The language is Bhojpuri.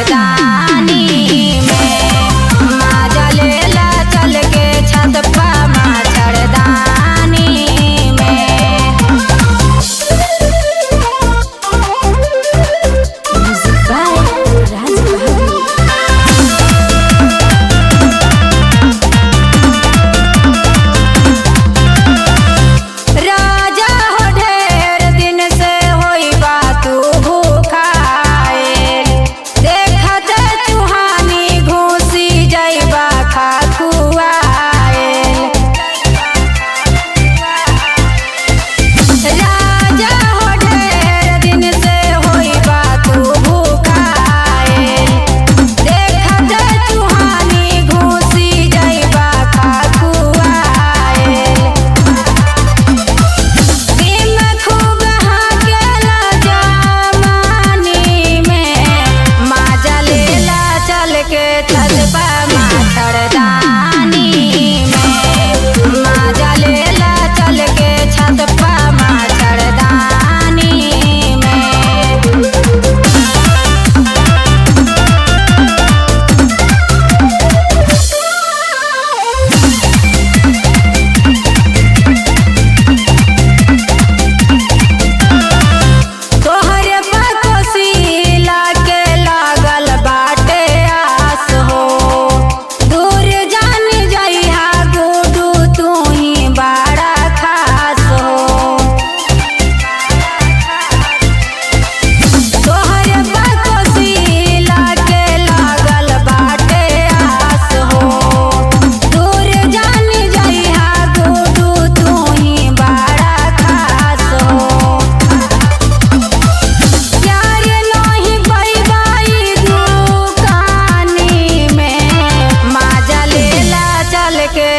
मच्छरदानी में। माजा लेला चल के छत पा मच्छरदानी में। Music by Raj Bahadur. राजा हो ढेर दिन से होई बा तू भूखाए। देखत चुहानी घूसी जइबा खा खुआए। राजा हो ढेर दिन से होई बा तू भूखाए। देखत चुहानी घूसी जइबा खा खुआए। दिन खूब हाकेला जमानी में। माजा लेला चल के छत पा मच्छरदानी में। माजा लेला चल के छत पा मच्छरदानी में। तोहरे बकोसीला के लागल बाटे आस हो। दूर जान जइहा गुडू तू ही बड़ा खास हो। तोहरे बकोसीला के लागल बाटे आस हो। दूर जान जइहा गुडू तू ही बड़ा खास हो। प्यार नहीं पैबाई दुकानी में। माजा लेला चल के